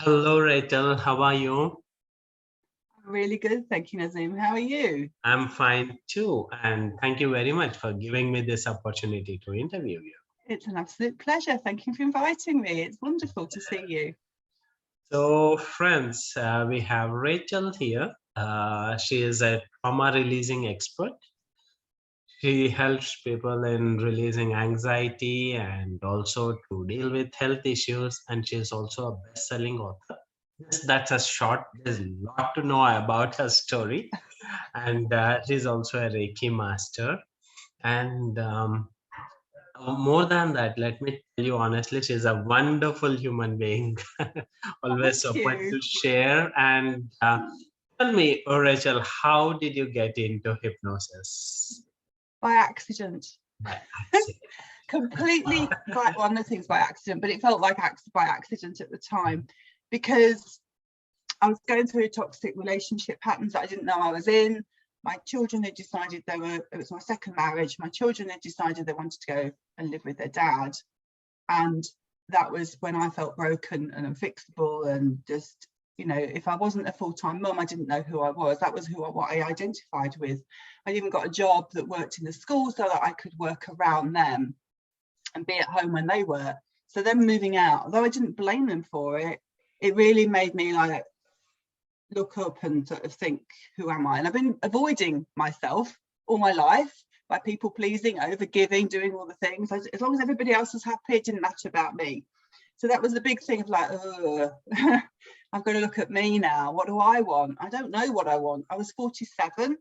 Hello, Rachel. How are you? Really good, thank you, Nazim. How are you? I'm fine too. And thank you very much for giving me this opportunity to interview you. It's an absolute pleasure. Thank you for inviting me. It's wonderful to see you. So, friends, we have Rachel here. She is a trauma releasing expert. She helps people in releasing anxiety and also to deal with health issues. And she is also a best selling author. That's a short, there's a lot to know about her story. And she's also a Reiki master. And more than that, let me tell you honestly, she's a wonderful human being, always Thank open you. to share. And tell me, Rachel, how did you get into hypnosis? By accident. By accident. Completely by one of the things by accident, but it felt like by accident at the time because I was going through toxic relationship patterns that I didn't know I was in. My children had decided it was my second marriage. My children had decided they wanted to go and live with their dad. And that was when I felt broken and unfixable and just, if I wasn't a full-time mum, I didn't know who I was. That was what I identified with. I even got a job that worked in the school so that I could work around them and be at home when they were. So them moving out, although I didn't blame them for it, it really made me like look up and sort of think, who am I? And I've been avoiding myself all my life by people pleasing, over giving, doing all the things. As long as everybody else was happy, it didn't matter about me. So that was the big thing of like, I've got to look at me now. What do I want? I don't know what I want. I was 47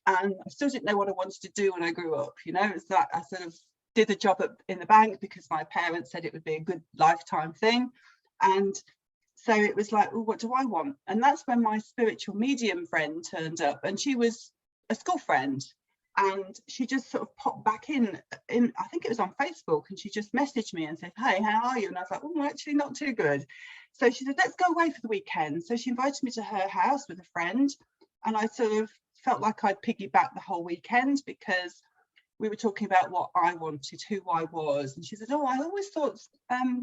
and I still didn't know what I wanted to do when I grew up. It's that I sort of did the job in the bank because my parents said it would be a good lifetime thing. And so it was like, what do I want? And that's when my spiritual medium friend turned up, and she was a school friend. And she just sort of popped back in, I think it was on Facebook, and she just messaged me and said, hey, how are you? And I was like, oh, actually not too good. So she said, let's go away for the weekend. So she invited me to her house with a friend. And I sort of felt like I'd piggyback the whole weekend because we were talking about what I wanted, who I was. And she said, oh, I always thought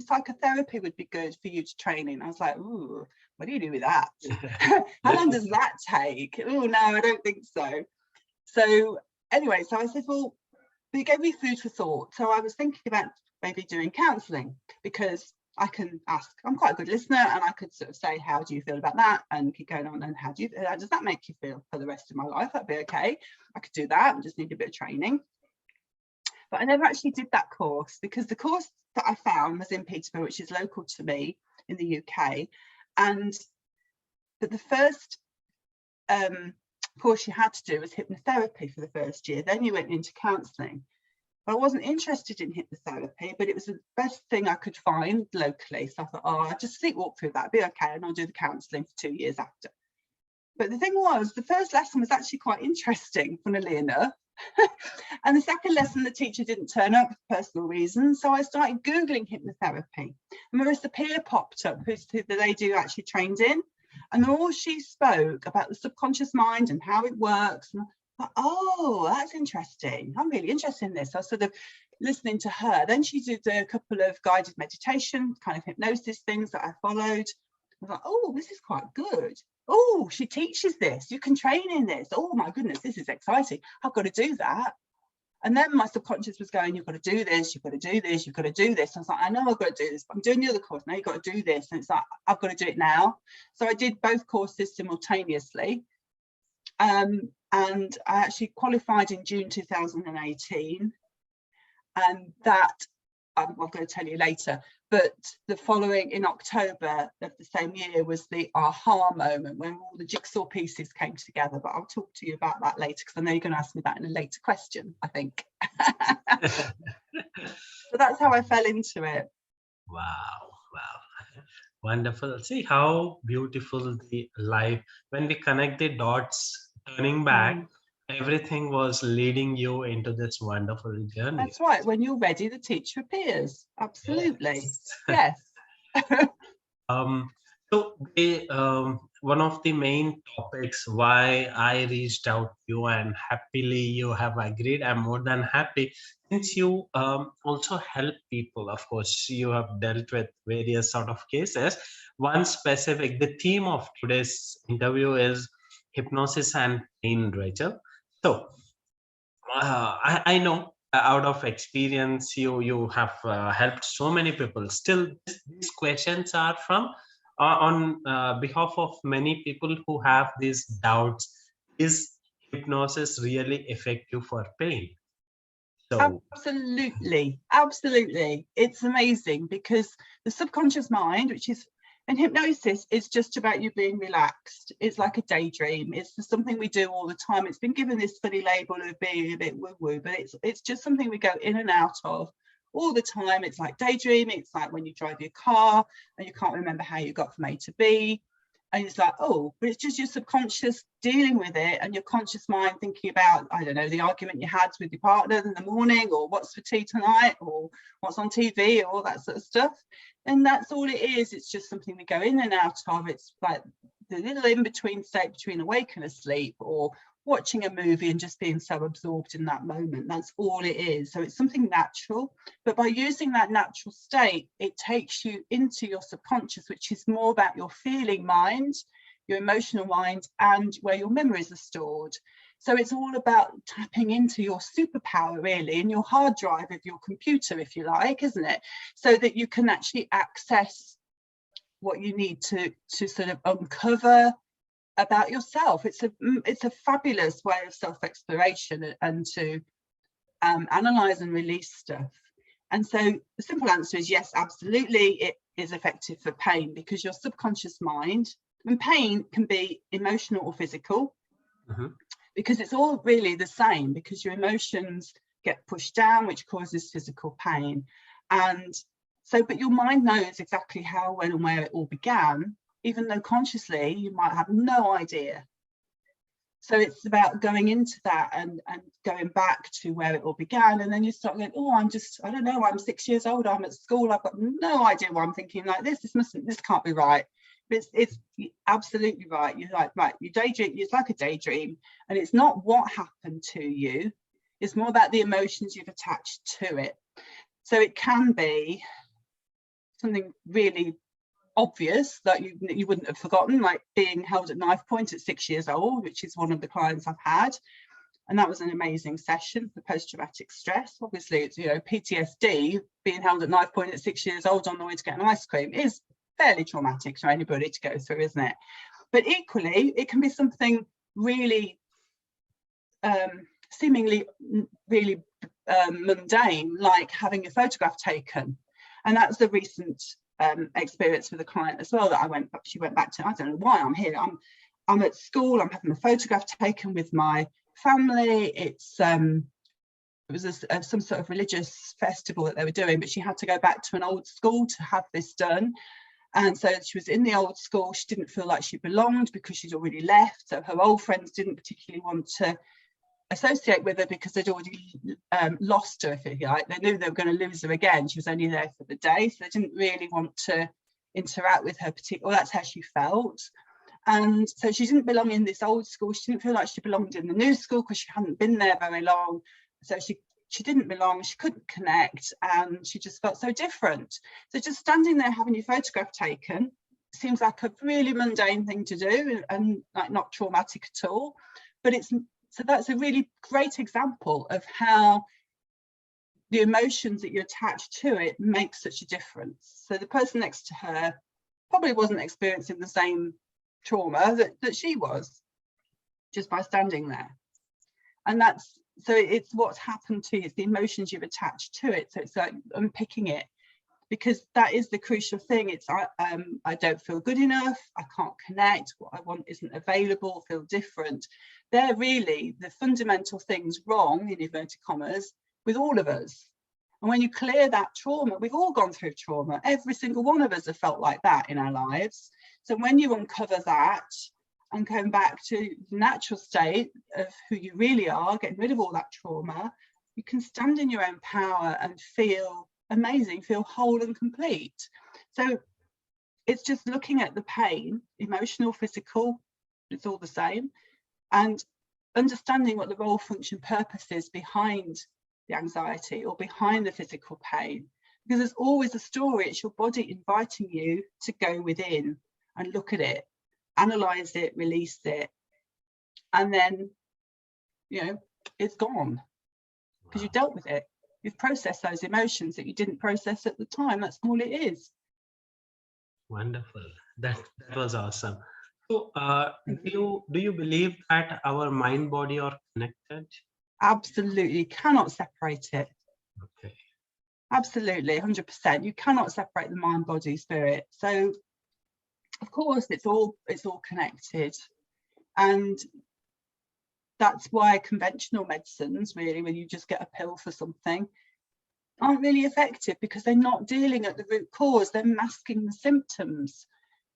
psychotherapy would be good for you to train in. I was like, ooh, what do you do with that? How long does that take? Oh, no, I don't think so. So anyway, so I said, well, it gave me food for thought. So I was thinking about maybe doing counselling because I can ask, I'm quite a good listener, and I could sort of say, how do you feel about that? And keep going on, and how does that make you feel for the rest of my life? That'd be okay. I could do that. I just need a bit of training. But I never actually did that course because the course that I found was in Peterborough, which is local to me in the UK. But the first course you had to do was hypnotherapy for the first year. Then you went into counselling. But I wasn't interested in hypnotherapy, but it was the best thing I could find locally. So I thought, oh, I'll just sleepwalk through that, be okay, and I'll do the counselling for 2 years after. But the thing was, the first lesson was actually quite interesting, funnily enough. And the second lesson, the teacher didn't turn up for personal reasons. So I started Googling hypnotherapy. And Marissa Peer popped up, who the lady who actually trained in. And all she spoke about the subconscious mind and how it works. And I thought, oh, that's interesting. I'm really interested in this. I was sort of listening to her. Then she did a couple of guided meditation, kind of hypnosis things that I followed. I thought, oh, this is quite good. Oh, she teaches this. You can train in this. Oh my goodness, this is exciting. I've got to do that. And then my subconscious was going, you've got to do this, you've got to do this, you've got to do this. I was like, I know I've got to do this, but I'm doing the other course. Now you've got to do this. And it's like, I've got to do it now. So I did both courses simultaneously. And I actually qualified in June 2018. And that, I'm going to tell you later, but the following, in October of the same year, was the aha moment when all the jigsaw pieces came together. But I'll talk to you about that later because I know you're going to ask me that in a later question, I think. So that's how I fell into it. Wow. Wonderful. See how beautiful the life, when we connect the dots, turning back, everything was leading you into this wonderful journey. That's right. When you're ready, the teacher appears. Absolutely. Yes. So one of the main topics why I reached out to you, and happily you have agreed. I'm more than happy, since you also help people. Of course, you have dealt with various sort of cases. One specific, the theme of today's interview is hypnosis and pain, Rachel. So I know, out of experience, you have helped so many people. Still, these questions are from on behalf of many people who have these doubts. Is hypnosis really effective for pain? So Absolutely, absolutely. It's amazing because the subconscious mind, which is, and hypnosis is just about you being relaxed. It's like a daydream. It's something we do all the time. It's been given this funny label of being a bit woo-woo, but it's just something we go in and out of all the time. It's like daydreaming. It's like when you drive your car and you can't remember how you got from A to B. And it's like, oh, but it's just your subconscious dealing with it, and your conscious mind thinking about, I don't know, the argument you had with your partner in the morning, or what's for tea tonight, or what's on TV, or all that sort of stuff. And that's all it is. It's just something we go in and out of. It's like the little in-between state between awake and asleep, or watching a movie and just being so absorbed in that moment. That's all it is. So it's something natural, but by using that natural state, it takes you into your subconscious, which is more about your feeling mind, your emotional mind, and where your memories are stored. So it's all about tapping into your superpower, really, in your hard drive of your computer, if you like, isn't it? So that you can actually access what you need to sort of uncover about yourself. It's a fabulous way of self-exploration and to analyze and release stuff. And so the simple answer is yes, absolutely, it is effective for pain, because your subconscious mind, and pain can be emotional or physical, because it's all really the same, because your emotions get pushed down, which causes physical pain. And so, but your mind knows exactly how, when and where it all began, even though consciously you might have no idea. So it's about going into that and going back to where it all began. And then you start going, oh, I don't know, I'm 6 years old, I'm at school, I've got no idea why I'm thinking like this. This can't be right. But it's absolutely right. You're like, right, you daydream, it's like a daydream. And it's not what happened to you, it's more about the emotions you've attached to it. So it can be something really obvious that you wouldn't have forgotten, like being held at knife point at 6 years old, which is one of the clients I've had, and that was an amazing session for post-traumatic stress. Obviously, it's, you know, PTSD, being held at knife point at 6 years old on the way to get an ice cream is fairly traumatic for anybody to go through, isn't it? But equally, it can be something really seemingly really mundane, like having a photograph taken. And that's the recent experience with a client as well that she went back to. I don't know why I'm here. I'm at school, I'm having a photograph taken with my family. It was some sort of religious festival that they were doing, but she had to go back to an old school to have this done. And so she was in the old school. She didn't feel like she belonged because she'd already left. So her old friends didn't particularly want to associate with her because they'd already lost her, if you like. They knew they were going to lose her again. She was only there for the day, so they didn't really want to interact with her particularly. Well, that's how she felt. And so she didn't belong in this old school. She didn't feel like she belonged in the new school because she hadn't been there very long. So she didn't belong, she couldn't connect, and she just felt so different. So just standing there having your photograph taken seems like a really mundane thing to do, and like not traumatic at all. But so that's a really great example of how the emotions that you attach to it make such a difference. So the person next to her probably wasn't experiencing the same trauma that she was, just by standing there. And so it's what's happened to you, it's the emotions you've attached to it. So it's like unpicking it, because that is the crucial thing. It's I don't feel good enough, I can't connect, what I want isn't available, feel different. They're really the fundamental things wrong, in inverted commas, with all of us. And when you clear that trauma, we've all gone through trauma. Every single one of us have felt like that in our lives. So when you uncover that and going back to the natural state of who you really are, getting rid of all that trauma, you can stand in your own power and feel amazing, feel whole and complete. So it's just looking at the pain, emotional, physical, it's all the same, and understanding what the role, function, purpose is behind the anxiety or behind the physical pain, because there's always a story. It's your body inviting you to go within and look at it, analyze it, release it, and then, you know, it's gone because you dealt with it. You've processed those emotions that you didn't process at the time. That's all it is. Wonderful. That was awesome. So do you believe that our mind body are connected? Absolutely, cannot separate it. Okay. Absolutely, 100%. You cannot separate the mind, body, spirit. So of course it's all connected, and that's why conventional medicines, really, when you just get a pill for something, aren't really effective, because they're not dealing at the root cause. They're masking the symptoms,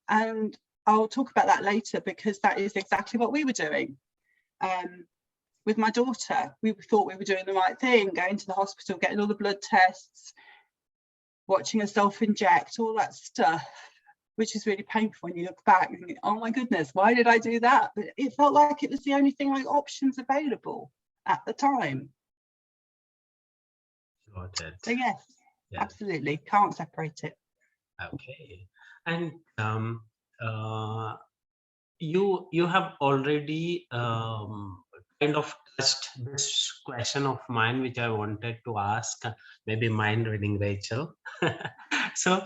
and I'll talk about that later, because that is exactly what we were doing. With my daughter, we thought we were doing the right thing, going to the hospital, getting all the blood tests, watching her self-inject, all that stuff, which is really painful when you look back and think, oh my goodness, why did I do that? But it felt like it was the only thing, like, options available at the time. Got it. So yes, Yeah. absolutely, can't separate it. Okay. And you have already kind of touched this question of mine, which I wanted to ask, maybe mind reading Rachel. So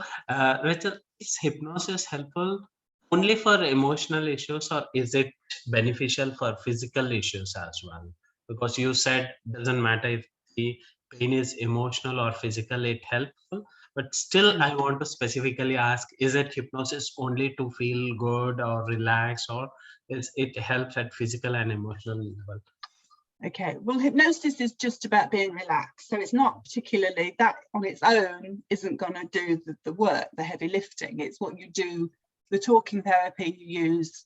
Rachel, is hypnosis helpful only for emotional issues, or is it beneficial for physical issues as well? Because you said doesn't matter if the pain is emotional or physical, it helpful. But still, I want to specifically ask, is it hypnosis only to feel good or relax, or is it helps at physical and emotional level? Okay, well, hypnosis is just about being relaxed. So it's not particularly, that on its own isn't going to do the work, the heavy lifting. It's what you do, the talking therapy you use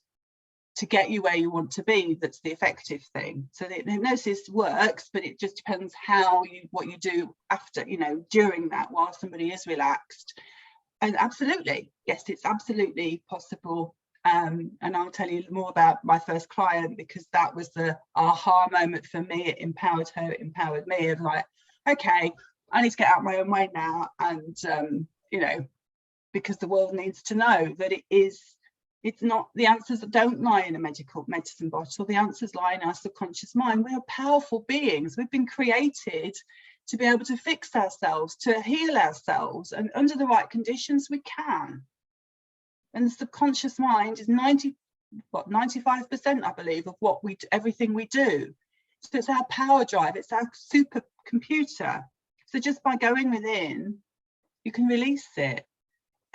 to get you where you want to be, that's the effective thing. So the hypnosis works, but it just depends what you do after, you know, during that, while somebody is relaxed. And absolutely, yes, it's absolutely possible. And I'll tell you more about my first client, because that was the aha moment for me. It empowered her, it empowered me, of like, okay, I need to get out my own way now. And you know, because the world needs to know that it's not, the answers that don't lie in a medicine bottle. The answers lie in our subconscious mind. We are powerful beings. We've been created to be able to fix ourselves, to heal ourselves, and under the right conditions we can. And the subconscious mind is 95%, I believe, of everything we do. So it's our power drive, it's our supercomputer. So just by going within, you can release it.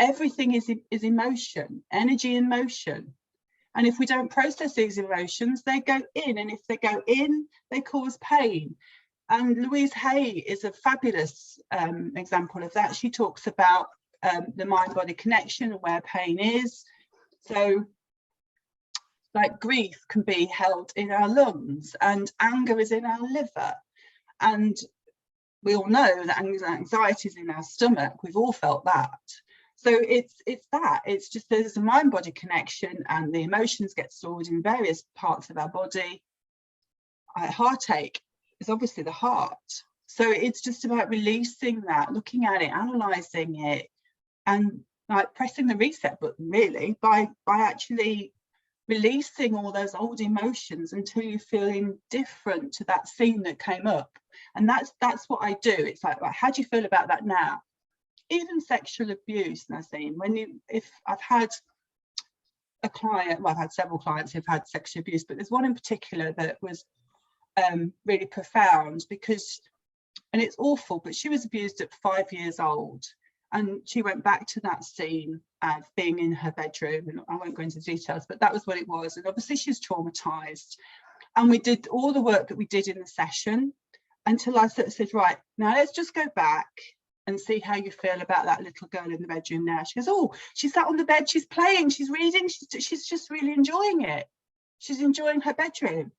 Everything is emotion, energy in motion. And if we don't process these emotions, they go in. And if they go in, they cause pain. And Louise Hay is a fabulous example of that. She talks about the mind-body connection and where pain is. So like grief can be held in our lungs, and anger is in our liver. And we all know that anxiety is in our stomach. We've all felt that. So it's just there's a mind-body connection, and the emotions get stored in various parts of our body. Heartache is obviously the heart. So it's just about releasing that, looking at it, analysing it, and like pressing the reset button, really, by actually releasing all those old emotions until you're feeling different to that scene that came up. And that's what I do. It's like, right, how do you feel about that now? Even sexual abuse, Nazim, if I've had a client, well, I've had several clients who've had sexual abuse, but there's one in particular that was really profound, because, and it's awful, but she was abused at 5 years old, and she went back to that scene of being in her bedroom, and I won't go into details, but that was what it was. And obviously she's traumatized, and we did all the work that we did in the session until I sort of said, right, now let's just go back and see how you feel about that little girl in the bedroom now. She goes, oh, she sat on the bed, she's playing, she's reading, she's just really enjoying it. She's enjoying her bedroom.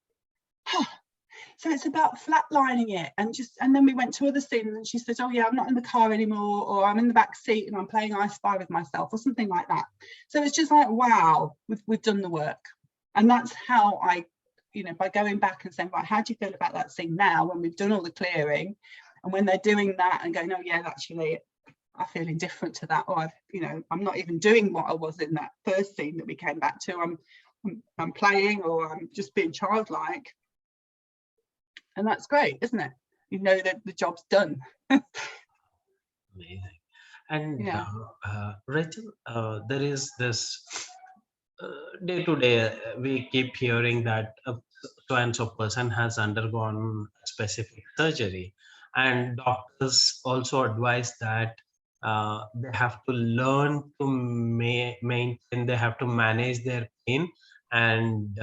So it's about flatlining it, and then we went to other scenes, and she said, oh yeah, I'm not in the car anymore, or I'm in the back seat and I'm playing I Spy with myself, or something like that. So it's just like, wow, we've done the work. And that's how I, you know, by going back and saying, right, how do you feel about that scene now when we've done all the clearing, and when they're doing that and going, oh yeah, actually I feel indifferent to that, or I'm not even doing what I was in that first scene that we came back to. I'm playing, or I'm just being childlike. And that's great, isn't it? You know that the job's done. Amazing. And Yeah. Rachel, there is this day to day, we keep hearing that so and so person has undergone specific surgery, and doctors also advise that they have to learn to maintain, they have to manage their pain, and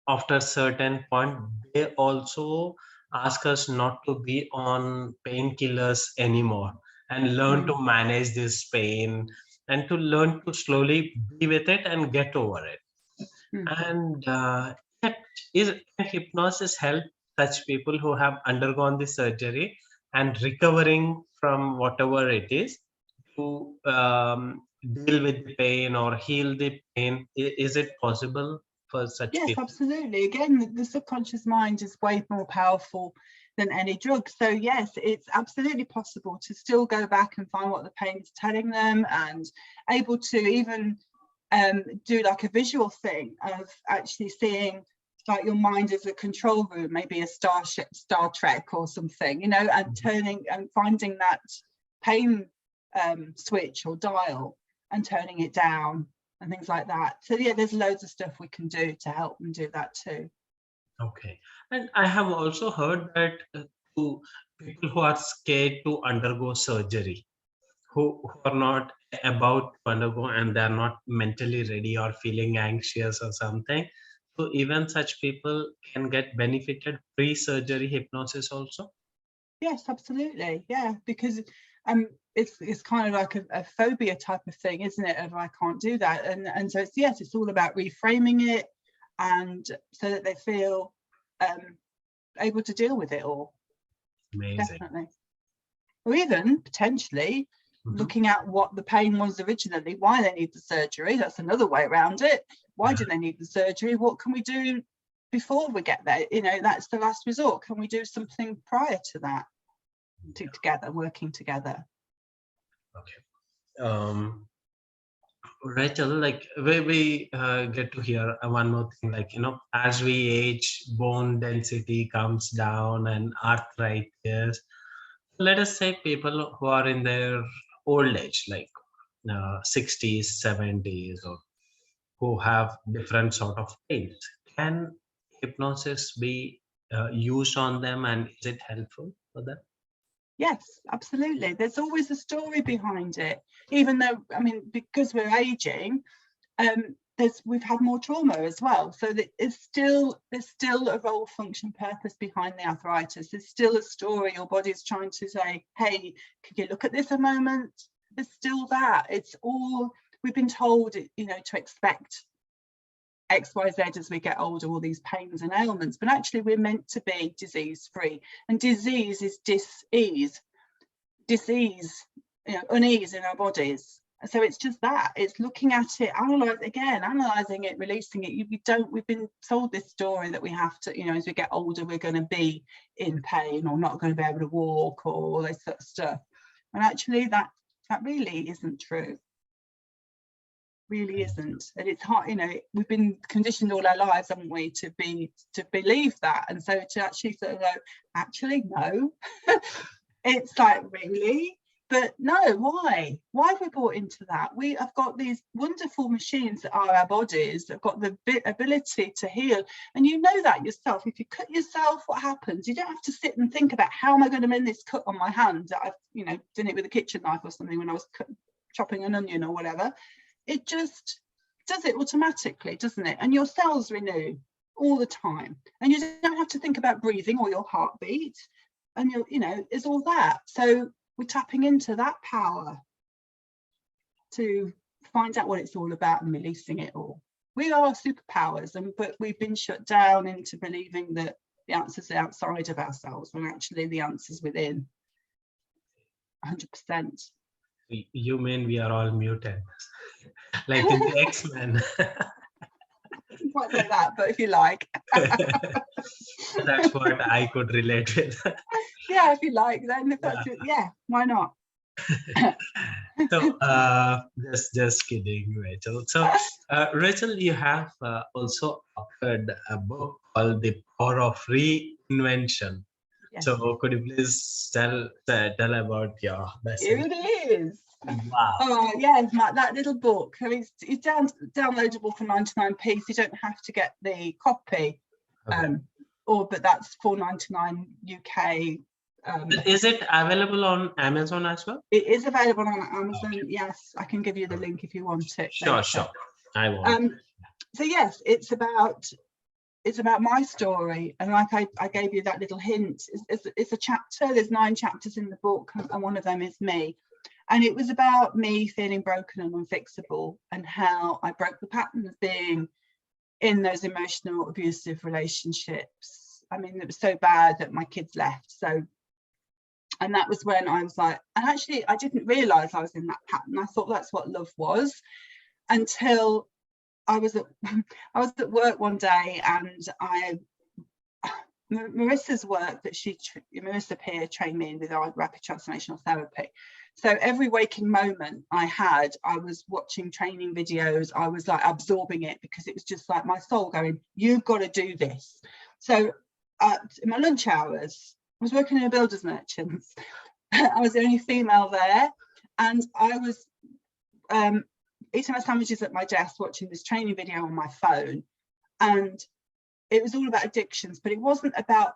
after certain point they also ask us not to be on painkillers anymore and learn to manage this pain and to learn to slowly be with it and get over it. And yet, can hypnosis help such people who have undergone the surgery and recovering from whatever it is to deal with the pain or heal the pain? Is it possible for such Yes, people? absolutely. Again, the subconscious mind is way more powerful than any drug. So yes, it's absolutely possible to still go back and find what the pain is telling them, and able to even do like a visual thing of actually seeing like your mind as a control room, maybe a starship, Star Trek or something, you know, and turning and finding that pain switch or dial and turning it down and things like that. So yeah, there's loads of stuff we can do to help them do that too. Okay. And I have also heard that to people who are scared to undergo surgery, who are not about to undergo and they're not mentally ready or feeling anxious or something. So even such people can get benefited pre-surgery hypnosis also? Yes, absolutely. Yeah, because it's kind of like a phobia type of thing, isn't it? Of I can't do that, and so it's all about reframing it, and so that they feel able to deal with it all. Amazing. Definitely. Or even potentially looking at what the pain was originally, why they need the surgery. That's another way around it. Why do they need the surgery? What can we do before we get there? You know, that's the last resort. Can we do something prior to that? Together, working together. Okay. Rachel, like we get to hear one more thing, like, as we age, bone density comes down and arthritis. Let us say people who are in their old age, like 60s, 70s, or who have different sort of pains. Can hypnosis be used on them, and is it helpful for them? Yes, absolutely. There's always a story behind it, even though, I mean, because we're aging, we've had more trauma as well. So that there's still a role, function, purpose behind the arthritis. There's still a story. Your body's trying to say, hey, could you look at this a moment? There's still that. It's all, we've been told, you know, to expect X, Y, Z as we get older, all these pains and ailments, but actually we're meant to be disease free, and disease is dis-ease, you know, unease in our bodies. So it's just that, it's looking at it, analysing it, releasing it. We've been told this story that we have to, you know, as we get older, we're going to be in pain or not going to be able to walk or all this sort of stuff. And actually that really isn't true. Really isn't. And it's hard, you know, we've been conditioned all our lives, haven't we, to believe that. And so to actually sort of go, actually no. It's like, really? But no, why have we bought into that? We have got these wonderful machines that are our bodies, that have got the ability to heal. And you know that yourself. If you cut yourself, what happens? You don't have to sit and think about, how am I going to mend this cut on my hand that I've, you know, done it with a kitchen knife or something when I was chopping an onion or whatever. It just does it automatically, doesn't it? And your cells renew all the time, and you don't have to think about breathing or your heartbeat, and you know, it's all that. So we're tapping into that power to find out what it's all about and releasing it all. We are superpowers, but we've been shut down into believing that the answers are outside of ourselves, when actually the answer's within. 100%. You mean we are all mutants, like in the X-Men? Quite say that, but if you like. That's what I could relate with. Yeah, if you like, then if that's it, yeah, why not? So just kidding, Rachel. So Rachel, you have also authored a book called The Power of Reinvention. Yes. So could you please tell about your Here message? it is. Wow. Oh yes, that little book. I mean, it's downloadable for 99p, so you don't have to get the copy. Okay. But that's $4.99 UK. Is it available on Amazon as well? It is available on Amazon. Okay. Yes, I can give you the link if you want it. Sure, sure. I want. So yes, it's about my story, and like I gave you that little hint. It's a chapter. There's 9 chapters in the book, and one of them is me. And it was about me feeling broken and unfixable, and how I broke the pattern of being in those emotional abusive relationships. I mean, it was so bad that my kids left. So, and that was when I was like, and actually I didn't realize I was in that pattern. I thought that's what love was, until I was at work one day, and Marissa's work that Marissa Peer trained me in with our rapid transformational therapy. So every waking moment I had, I was watching training videos. I was like absorbing it, because it was just like my soul going, you've got to do this. So in my lunch hours, I was working in a builder's merchants. I was the only female there, and I was eating my sandwiches at my desk, watching this training video on my phone. And it was all about addictions, but it wasn't about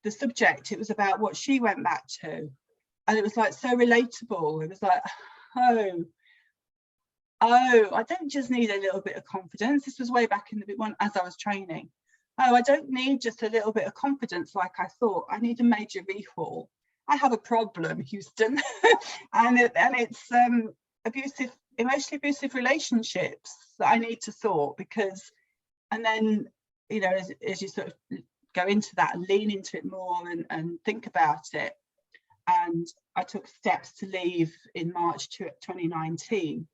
the subject. It was about what she went back to. And it was like so relatable. It was like, oh, I don't just need a little bit of confidence. This was way back in the one as I was training. Oh, I don't need just a little bit of confidence like I thought. I need a major rehaul. I have a problem, Houston. and it's emotionally abusive relationships that I need to sort, because, and then, you know, as you sort of go into that and lean into it more and think about it. And I took steps to leave in March 2019.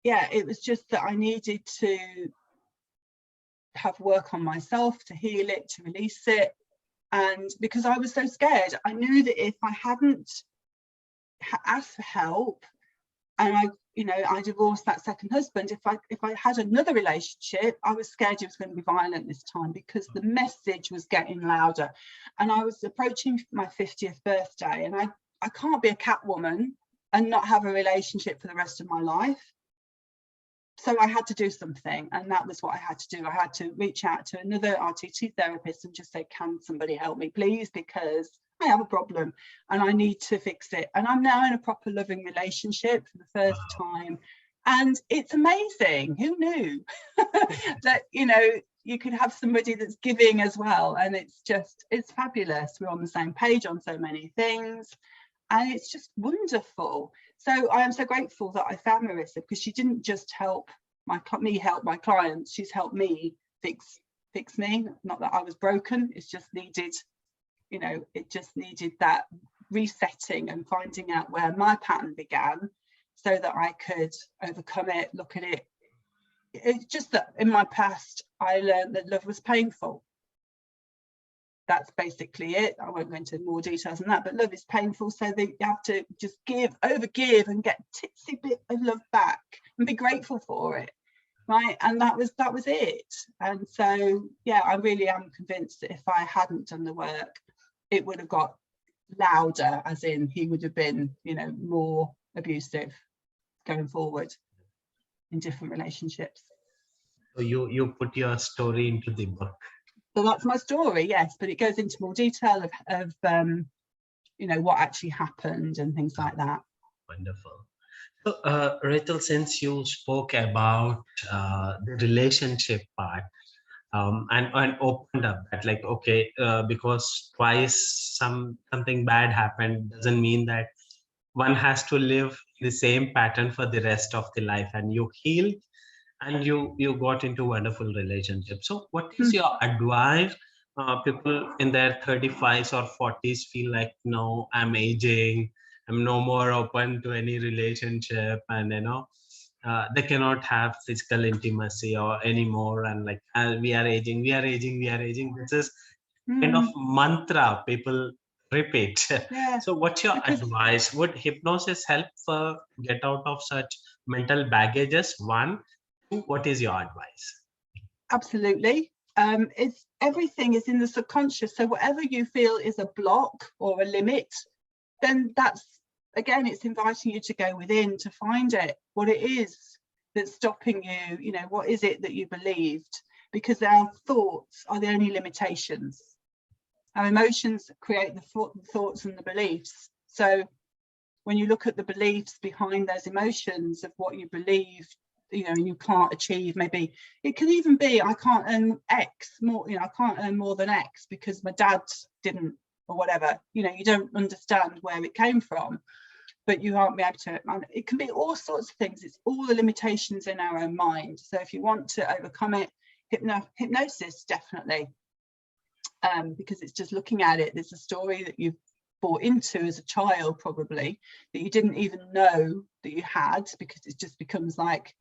Yeah, it was just that I needed to have work on myself, to heal it, to release it. And because I was so scared, I knew that if I hadn't asked for help, and I divorced that second husband, if I had another relationship, I was scared it was going to be violent this time, because the message was getting louder. And I was approaching my 50th birthday, and I can't be a Catwoman and not have a relationship for the rest of my life. So I had to do something, and that was what I had to do. I had to reach out to another RTT therapist and just say, can somebody help me, please? Because I have a problem and I need to fix it. And I'm now in a proper loving relationship for the first time. And it's amazing. Who knew that, you know, you could have somebody that's giving as well. And it's fabulous. We're on the same page on so many things. And it's just wonderful. So I am so grateful that I found Marissa, because she didn't just help me help my clients. She's helped me fix me. Not that I was broken. It's just needed, you know, it just needed that resetting and finding out where my pattern began, so that I could overcome it, look at it. It's just that in my past, I learned that love was painful. That's basically it. I won't go into more details than that, but love is painful. So you have to just overgive and get a titsy bit of love back and be grateful for it. Right. And that was it. And so, yeah, I really am convinced that if I hadn't done the work, it would have got louder, as in he would have been, you know, more abusive going forward in different relationships. So you put your story into the book. So that's my story, yes, but it goes into more detail of you know, what actually happened and things like that. Wonderful. So, Rachel, since you spoke about the relationship part, and opened up that, like, okay, because twice something bad happened doesn't mean that one has to live the same pattern for the rest of the life, and you healed and you got into wonderful relationship. So what is your advice? People in their 35s or 40s feel like, no, I'm aging, I'm no more open to any relationship, and they cannot have physical intimacy or anymore, and like, we are aging, we are aging, we are aging. This is kind of mantra people repeat. Yeah, So what's your because advice? Would hypnosis help for get out of such mental baggages? One, two, what is your advice? absolutely. It's everything is in the subconscious. So whatever you feel is a block or a limit, then that's, again, it's inviting you to go within to find it, what it is that's stopping you. You know, what is it that you believed? Because our thoughts are the only limitations. Our emotions create the thoughts and the beliefs. So when you look at the beliefs behind those emotions of what you believe, you know, you can't achieve, maybe it can even be, I can't earn X more, you know, I can't earn more than X because my dad didn't, or whatever, you know, you don't understand where it came from, but you aren't able to, it can be all sorts of things. It's all the limitations in our own mind. So if you want to overcome it, hypnosis, definitely, because it's just looking at it. There's a story that you've bought into as a child, probably, that you didn't even know that you had, because it just becomes like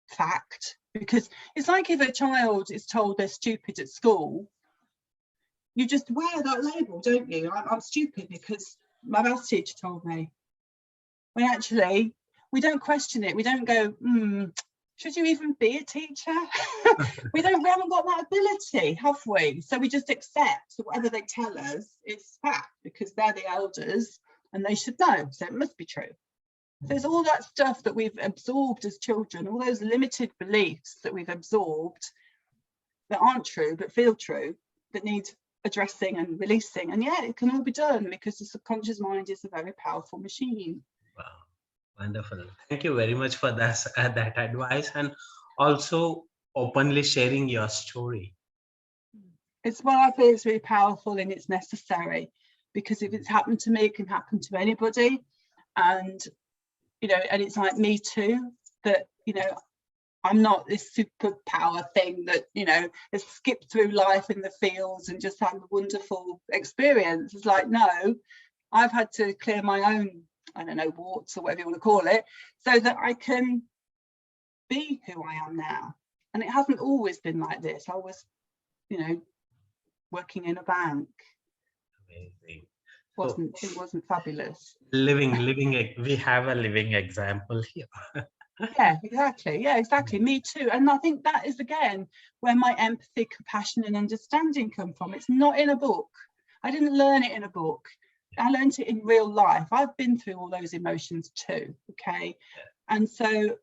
fact. Because it's like if a child is told they're stupid at school, you just wear that label, don't you? I'm stupid because my maths teacher told me. When actually we don't question it. We don't go, should you even be a teacher? we haven't got that ability, have we? So we just accept that whatever they tell us is fact, because they're the elders and they should know, so it must be true. So there's all that stuff that we've absorbed as children, all those limited beliefs that we've absorbed that aren't true but feel true, that need addressing and releasing. And yeah, it can all be done because the subconscious mind is a very powerful machine. Wow, wonderful. Thank you very much for that advice, and also openly sharing your story. It's what I feel is really powerful, and it's necessary, because if it's happened to me, it can happen to anybody. And you know, and it's like me too, that, you know, I'm not this superpower thing that, you know, has skipped through life in the fields and just had a wonderful experience. It's like, no, I've had to clear my own, I don't know, warts or whatever you want to call it, so that I can be who I am now. And it hasn't always been like this. I was, you know, working in a bank. Amazing. It wasn't fabulous. We have a living example here. Yeah, exactly. Me too. And I think that is, again, where my empathy, compassion and understanding come from. It's not in a book. I didn't learn it in a book. I learned it in real life. I've been through all those emotions too, okay? And so,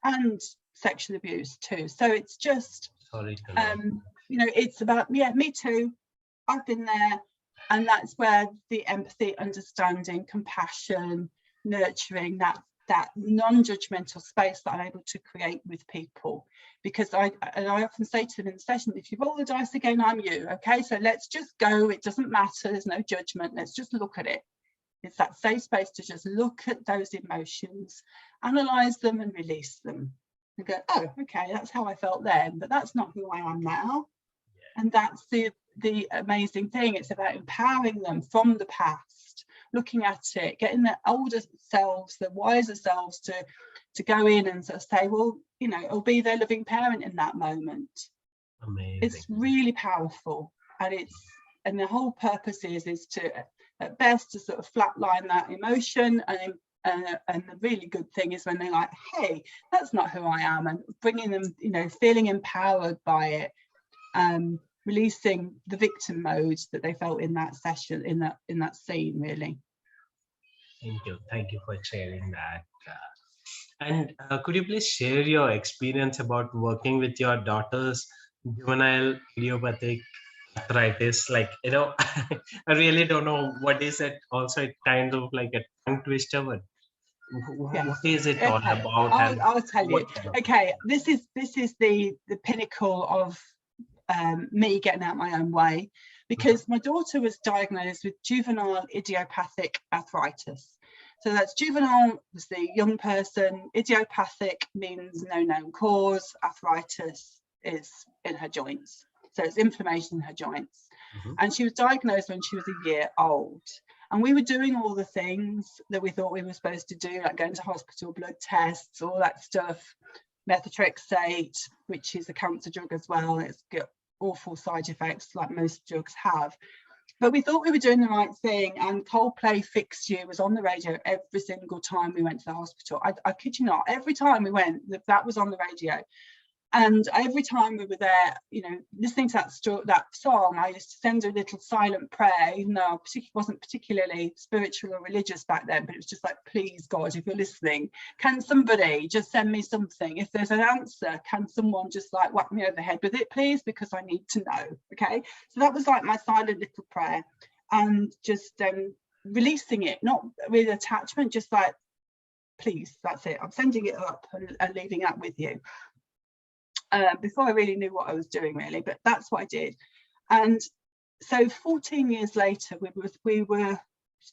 and sexual abuse too. So it's just, you know, it's about, yeah, me too. I've been there. And that's where the empathy, understanding, compassion, nurturing, that non-judgmental space that I'm able to create with people. Because I often say to them in the session, if you roll the dice again, I'm you. Okay, so let's just go. It doesn't matter. There's no judgment. Let's just look at it. It's that safe space to just look at those emotions, analyze them and release them. And go, oh, okay, that's how I felt then, but that's not who I am now. And that's the amazing thing. It's about empowering them from the past, looking at it, getting the older selves, the wiser selves to go in and sort of say, well, you know, it'll be their loving parent in that moment. Amazing. It's really powerful, and the whole purpose is to, at best, to sort of flatline that emotion, and the really good thing is when they're like, hey, that's not who I am, and bringing them, you know, feeling empowered by it, releasing the victim mode that they felt in that session, in that scene, really. Thank you for sharing that. And could you please share your experience about working with your daughter's juvenile idiopathic arthritis? Like, you know, I really don't know what is it. Also, it kind of like a tongue twister, but what is it all about? I'll tell you. Okay, this is the pinnacle of me getting out my own way, because my daughter was diagnosed with juvenile idiopathic arthritis. So that's juvenile was the young person, idiopathic means no known cause, arthritis is in her joints. So it's inflammation in her joints. And she was diagnosed when she was a year old. And we were doing all the things that we thought we were supposed to do, like going to hospital, blood tests, all that stuff, methotrexate, which is a cancer drug as well. It's got awful side effects like most drugs have. But we thought we were doing the right thing, and Coldplay Fix You was on the radio every single time we went to the hospital. I kid you not, every time we went, that was on the radio. And every time we were there, you know, listening to that song, I used to send a little silent prayer, even though I wasn't particularly spiritual or religious back then, but it was just like, please, God, if you're listening, can somebody just send me something? If there's an answer, can someone just like whack me over the head with it, please? Because I need to know, okay? So that was like my silent little prayer, and just releasing it, not with attachment, just like, please, that's it. I'm sending it up and leaving that with you. Before I really knew what I was doing, really, but that's what I did. And so 14 years later,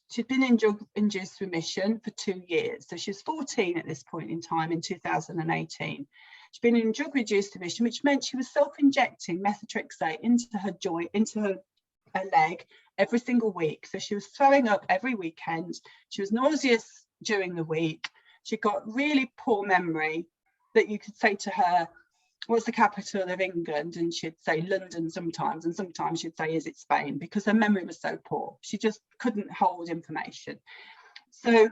she'd been in drug-induced remission for 2 years. So she's 14 at this point in time in 2018. She'd been in drug-reduced remission, which meant she was self-injecting methotrexate into her joint, into her leg every single week. So she was throwing up every weekend. She was nauseous during the week. She got really poor memory, that you could say to her, what's the capital of England? And she'd say London sometimes, and sometimes she'd say, is it Spain? Because her memory was so poor. She just couldn't hold information. So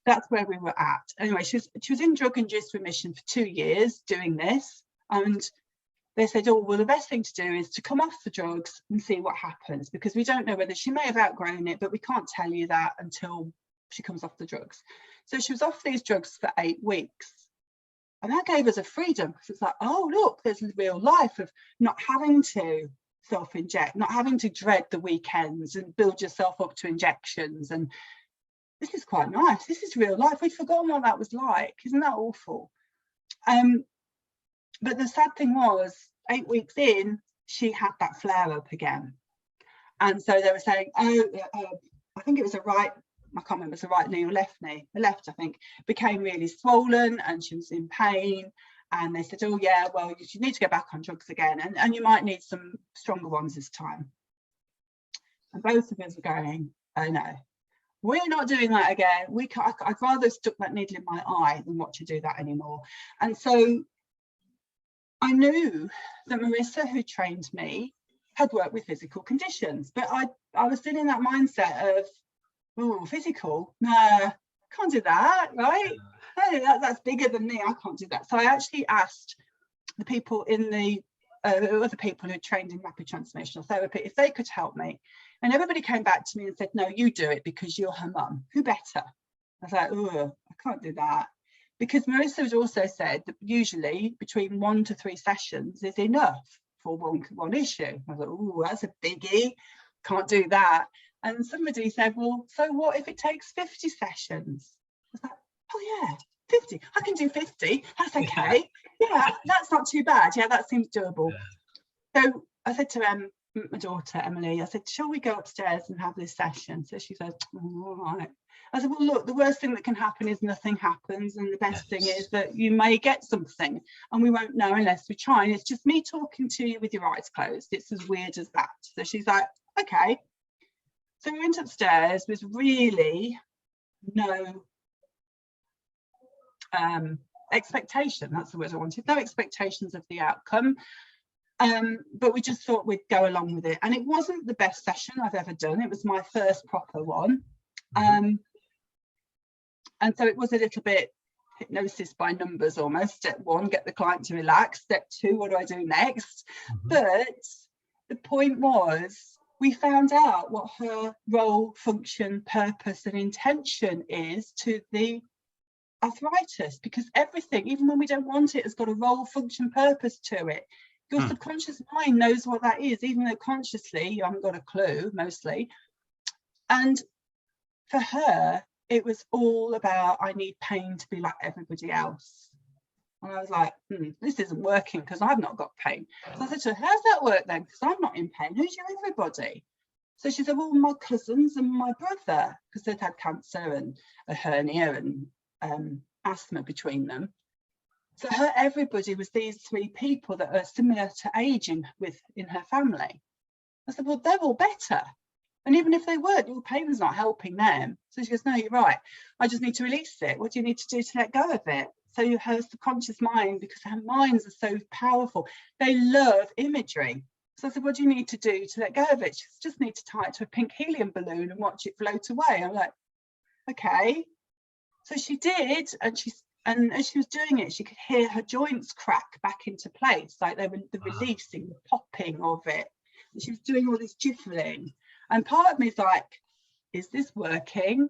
that's where we were at. Anyway, she was in drug-induced remission for 2 years doing this. And they said, oh, well, the best thing to do is to come off the drugs and see what happens, because we don't know whether she may have outgrown it, but we can't tell you that until she comes off the drugs. So she was off these drugs for 8 weeks. And that gave us a freedom, because it's like, oh, look, there's a real life of not having to self-inject, not having to dread the weekends and build yourself up to injections. And this is quite nice. This is real life. We'd forgotten what that was like. Isn't that awful? But the sad thing was, 8 weeks in, she had that flare up again. And so they were saying, oh, I think it was a right, I can't remember, it's the right knee or left knee, the left, I think, became really swollen and she was in pain. And they said, oh yeah, well, you need to go back on drugs again, and you might need some stronger ones this time. And both of us were going, oh no, we're not doing that again. I'd rather stuck that needle in my eye than watch you do that anymore. And so I knew that Marissa, who trained me, had worked with physical conditions, but I was still in that mindset of, oh, physical, no, can't do that, right? No, that's bigger than me, I can't do that. So I actually asked the people in the other people who trained in rapid transformational therapy if they could help me, and everybody came back to me and said, no, you do it because you're her mum, who better? I was like, oh, I can't do that, because Marissa had also said that usually between 1 to 3 sessions is enough for one issue. I was like, oh, that's a biggie, can't do that. And somebody said, well, so what if it takes 50 sessions? I was like, oh yeah, 50, I can do 50, that's okay. Yeah, that's not too bad. Yeah, that seems doable. Yeah. So I said to my daughter, Emily, I said, shall we go upstairs and have this session? So she said, oh, all right. I said, well, look, the worst thing that can happen is nothing happens. And the best thing is that you may get something, and we won't know unless we try. And it's just me talking to you with your eyes closed. It's as weird as that. So she's like, okay. So we went upstairs with really no expectation. That's the word I wanted. No expectations of the outcome. But we just thought we'd go along with it. And it wasn't the best session I've ever done. It was my first proper one. And so it was a little bit hypnosis by numbers almost. Step 1, get the client to relax. Step 2, what do I do next? But the point was, we found out what her role, function, purpose and intention is to the arthritis, because everything, even when we don't want it, has got a role, function, purpose to it. Your subconscious mind knows what that is, even though consciously you haven't got a clue mostly. And for her, it was all about, I need pain to be like everybody else. And I was like, this isn't working because I've not got pain. So I said to her, how's that work then? Because I'm not in pain. Who's your everybody? So she said, well, my cousins and my brother, because they'd had cancer and a hernia and asthma between them. So everybody was these 3 people that are similar to aging in her family. I said, well, they're all better. And even if they weren't, your pain was not helping them. So she goes, no, you're right. I just need to release it. What do you need to do to let go of it? So her subconscious mind, because her minds are so powerful, they love imagery. So I said, what do you need to do to let go of it? She said, just need to tie it to a pink helium balloon and watch it float away. I'm like, okay. So she did, and as she was doing it, she could hear her joints crack back into place, like they were the releasing, the popping of it. And she was doing all this jiffling. And part of me is like, is this working?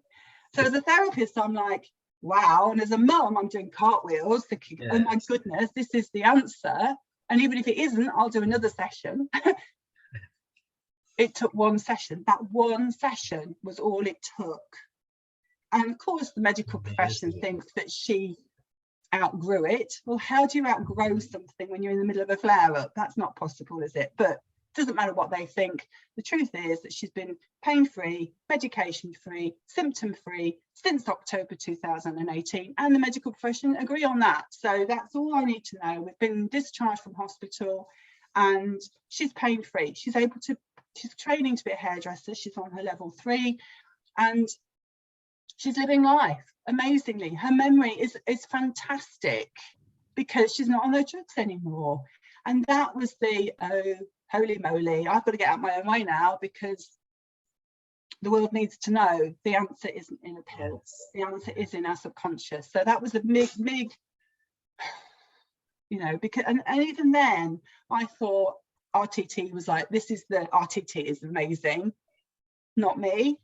So as a therapist, I'm like, wow. And as a mum, I'm doing cartwheels, thinking, oh my goodness, this is the answer. And even if it isn't, I'll do another session. It took 1 session. That 1 session was all it took. And of course, the medical profession thinks that she outgrew it. Well, how do you outgrow something when you're in the middle of a flare-up? That's not possible, is it? But it doesn't matter what they think. The truth is that she's been pain-free, medication-free, symptom-free since October 2018, and the medical profession agree on that. So that's all I need to know. We've been discharged from hospital and she's pain-free. She's training to be a hairdresser. She's on her level 3 and she's living life amazingly. Her memory is fantastic because she's not on her drugs anymore. And that was the, oh, holy moly, I've got to get out my own way now because the world needs to know the answer isn't in a pill. The answer is in our subconscious. So that was a big, you know, because, and even then I thought RTT was like, RTT is amazing, not me.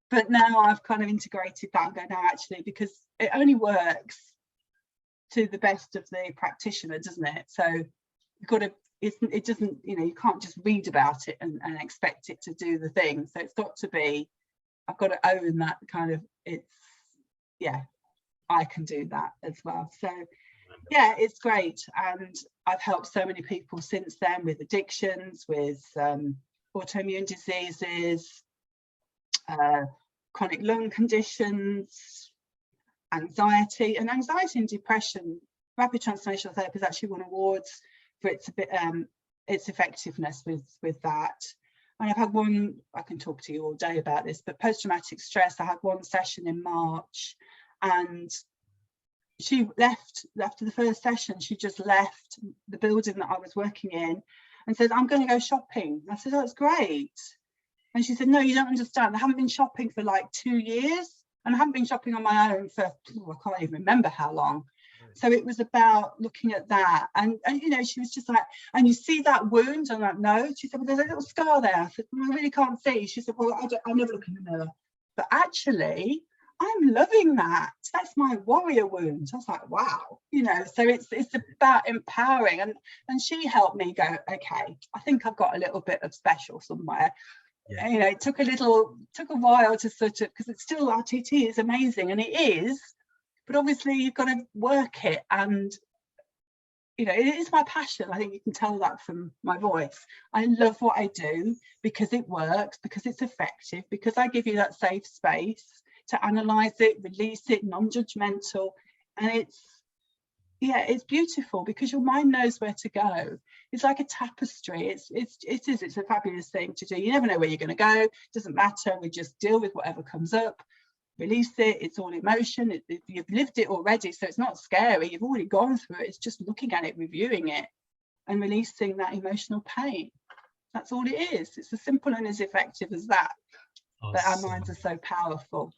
But now I've kind of integrated that and go, no, actually, because it only works to the best of the practitioner, doesn't it? So you've got to, it doesn't, you know, you can't just read about it and expect it to do the thing. So it's got to be, I've got to own that kind of, it's, yeah, I can do that as well. So yeah, it's great. And I've helped so many people since then with addictions, with autoimmune diseases, chronic lung conditions, anxiety and depression. Rapid transformational therapy has actually won awards for its effectiveness with that. And I've had one, I can talk to you all day about this, but post-traumatic stress, I had one session in March and she left after the first session. She just left the building that I was working in and said, I'm going to go shopping. I said, oh, that's great. And she said, no, you don't understand. I haven't been shopping for like 2 years and I haven't been shopping on my own for, I can't even remember how long. So it was about looking at that. And you know, she was just like, and you see that wound? I'm like, no. She said, well, there's a little scar there. I said, well, I really can't see. She said, well, I never look in the mirror. But actually, I'm loving that. That's my warrior wound. I was like, wow. You know, so it's about empowering. And she helped me go, okay, I think I've got a little bit of special somewhere. Yeah. You know, it took a while to sort of, because it's still, RTT is amazing and it is, but obviously you've got to work it. And you know, it is my passion. I think you can tell that from my voice. I love what I do because it works, because it's effective, because I give you that safe space to analyze it, release it, non-judgmental. And it's beautiful because your mind knows where to go. It's like a tapestry. It's a fabulous thing to do. You never know where you're going to go. It doesn't matter. We just deal with whatever comes up, release it. It's all emotion. You've lived it already, so it's not scary. You've already gone through it. It's just looking at it, reviewing it, and releasing that emotional pain. That's all it is. It's as simple and as effective as that. Awesome. But our minds are so powerful.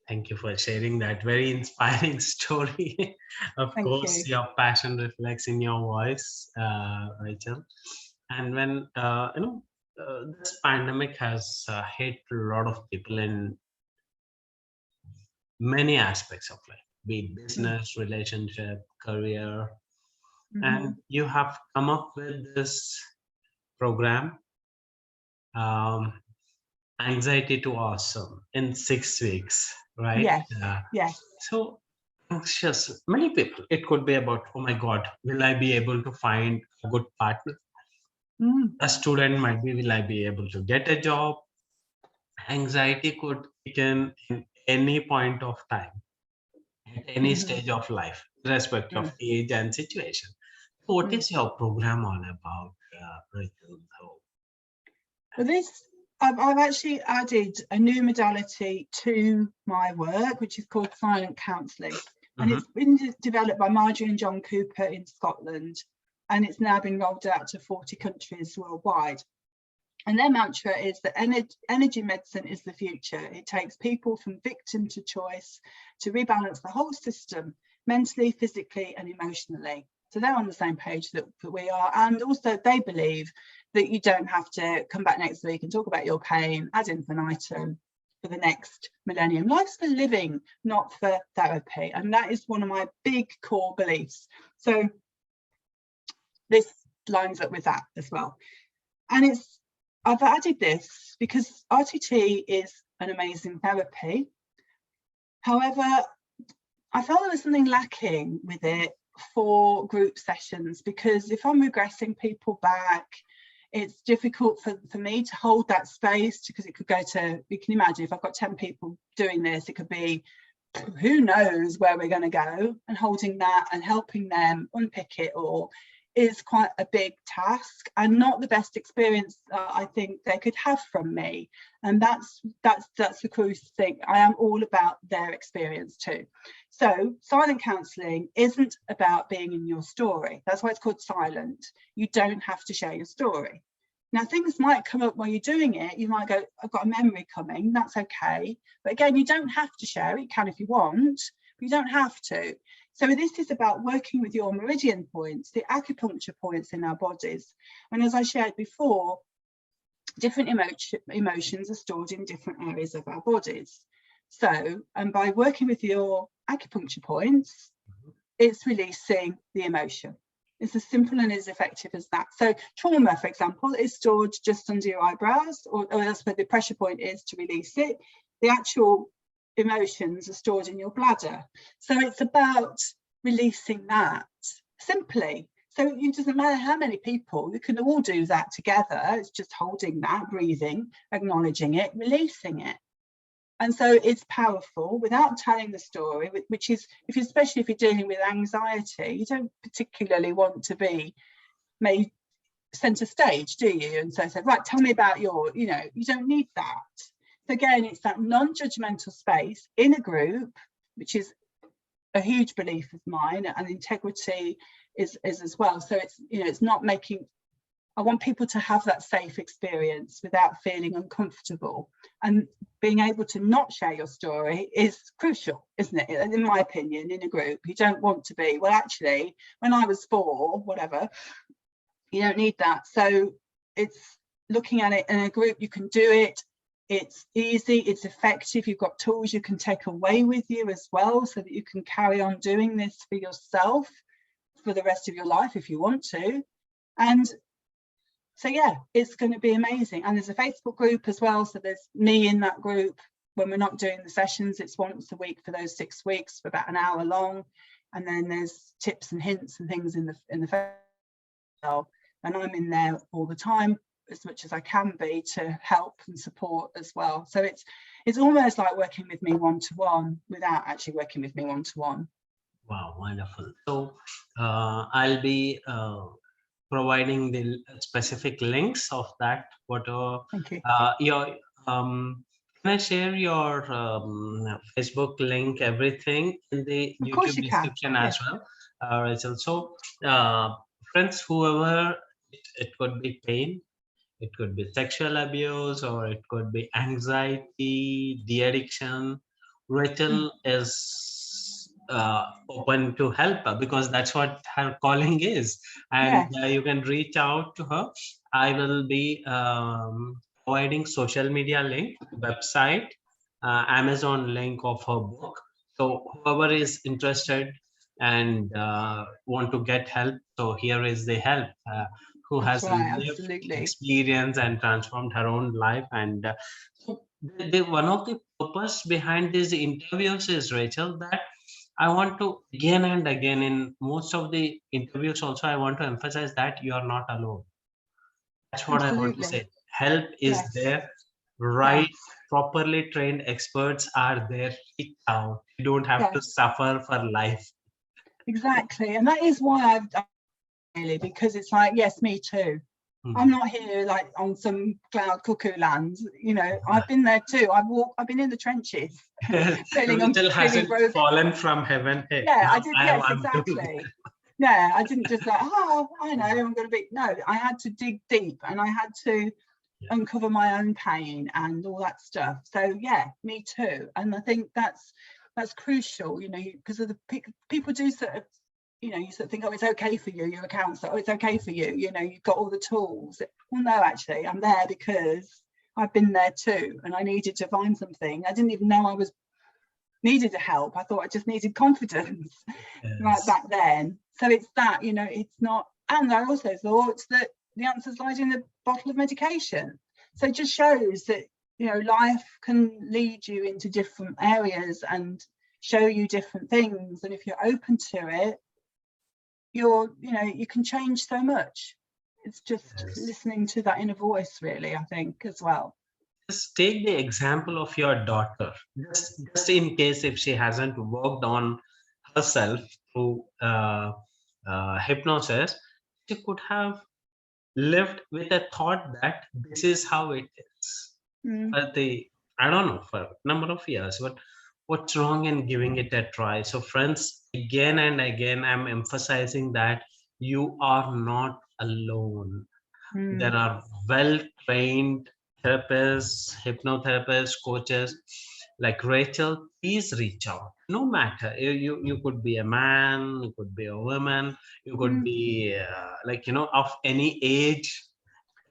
Thank you for sharing that very inspiring story. Of course, your passion reflects in your voice, Rachel. And when this pandemic has hit a lot of people in many aspects of life, be it business, relationship, career, and you have come up with this program, Anxiety to Awesome, in 6 weeks. Right? Yes. Yes. So anxious, many people, it could be about, oh my God, will I be able to find a good partner? A student might be, will I be able to get a job? Anxiety could begin in any point of time, at any stage of life, irrespective of age and situation. What is your program all about, Rachel? Well, I've actually added a new modality to my work, which is called Silent Counselling. And it's been developed by Marjorie and John Cooper in Scotland. And it's now been rolled out to 40 countries worldwide. And their mantra is that energy medicine is the future. It takes people from victim to choice to rebalance the whole system, mentally, physically, and emotionally. So they're on the same page that we are. And also they believe that you don't have to come back next week and talk about your pain ad infinitum for the next millennium. Life's for living, not for therapy. And that is one of my big core beliefs. So this lines up with that as well. And I've added this because RTT is an amazing therapy. However, I felt there was something lacking with it for group sessions, because if I'm regressing people back, it's difficult for me to hold that space, because it could go to, you can imagine if I've got 10 people doing this, it could be who knows where we're going to go, and holding that and helping them unpick it all is quite a big task and not the best experience I think they could have from me. And that's the crucial thing. I am all about their experience too. So silent counselling isn't about being in your story. That's why it's called silent. You don't have to share your story. Now, things might come up while you're doing it. You might go, I've got a memory coming. That's okay. But again, you don't have to share it. You can if you want, but you don't have to. So this is about working with your meridian points, the acupuncture points in our bodies. And as I shared before, different emotions are stored in different areas of our bodies. So, and by working with your acupuncture points, it's releasing the emotion. It's as simple and as effective as that. So trauma, for example, is stored just under your eyebrows, or that's where the pressure point is to release it. The actual emotions are stored in your bladder. So it's about releasing that simply. So it doesn't matter how many people, you can all do that together. It's just holding that, breathing, acknowledging it, releasing it. And so it's powerful without telling the story, which is, especially if you're dealing with anxiety, you don't particularly want to be made centre stage, do you? And so I said, right, tell me about your, you don't need that. So again, it's that non-judgmental space in a group, which is a huge belief of mine, and integrity is as well. So it's, it's not making, I want people to have that safe experience without feeling uncomfortable, and being able to not share your story is crucial, isn't it? In my opinion, in a group, you don't want to be, well, actually, when I was 4, whatever, you don't need that. So it's looking at it in a group, you can do it. It's easy, it's effective. You've got tools you can take away with you as well, so that you can carry on doing this for yourself for the rest of your life if you want to. And so, yeah, it's going to be amazing. And there's a Facebook group as well. So there's me in that group. When we're not doing the sessions, it's once a week for those 6 weeks for about an hour long. And then there's tips and hints and things in the Facebook. And I'm in there all the time, as much as I can be, to help and support as well. So it's almost like working with me one-to-one without actually working with me one-to-one. Wow, wonderful. So I'll be providing the specific links of that, whatever. Thank you. Can I share your Facebook link, everything in the Of course YouTube you can. description as well, Rachel? So friends, whoever, it could be pain, it could be sexual abuse, or it could be anxiety, de-addiction. Rachel is open to help her, because that's what her calling is. And you can reach out to her. I will be providing social media link, website, Amazon link of her book. So whoever is interested and want to get help, so here is the help. Who has lived experience and transformed her own life. And one of the purpose behind these interviews is, Rachel, that I want to again and again in most of the interviews also, I want to emphasize that you are not alone. That's what I want to Absolutely. say. Help is Yes. there, right? Yes. Properly trained experts are there. Reach out. You don't have to Yes. suffer for life. Exactly. And that is why I've done it, really, because it's like, yes, me too. I'm not here like on some cloud cuckoo land, you know. I've been there too. I've been in the trenches, feeling Rachel hasn't broke. fallen from heaven. Hey, Yeah, now I did. Yes, I'm doing it. exactly. Yeah, I didn't just like, oh, I know I'm going to be. No, I had to dig deep, and I had to uncover my own pain and all that stuff. So yeah, me too. And I think that's crucial, you know, because of the people do sort of, you know, you sort of think, oh, it's okay for you, you're a counsellor, oh, it's okay for you, you know, you've got all the tools. Well, no, actually, I'm there because I've been there too, and I needed to find something. I didn't even know I was needed help. I thought I just needed confidence right back then. So it's that, you know, it's not. And I also thought that the answers lied in a bottle of medication. So it just shows that, you know, life can lead you into different areas and show you different things, and if you're open to it, you know, you can change so much. It's just listening to that inner voice, really, I think, as well. Just take the example of your daughter, just in case if she hasn't worked on herself through hypnosis, she could have lived with a thought that this is how it is. But I don't know, for a number of years, but what's wrong in giving it a try? So friends, again and again, I'm emphasizing that you are not alone. There are well-trained therapists, hypnotherapists, coaches like Rachel. Please reach out. No matter, you could be a man, you could be a woman, you could be like, you know, of any age,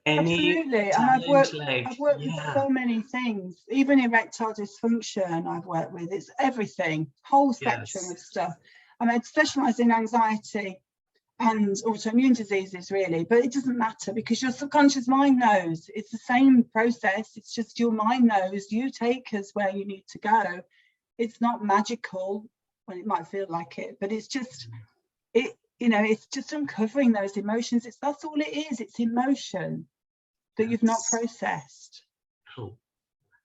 any Absolutely. And challenge. Like, I've worked with yeah, so many things, even erectile dysfunction I've worked with. It's everything, whole spectrum yes, of stuff. I mean, I specialise in anxiety and autoimmune diseases, really, but it doesn't matter because your subconscious mind knows. It's the same process. It's just your mind knows. You take us where you need to go. It's not magical, well, it might feel like it, but it's just it, you know, it's just uncovering those emotions. That's all it is. It's emotion that you've not that's processed. true.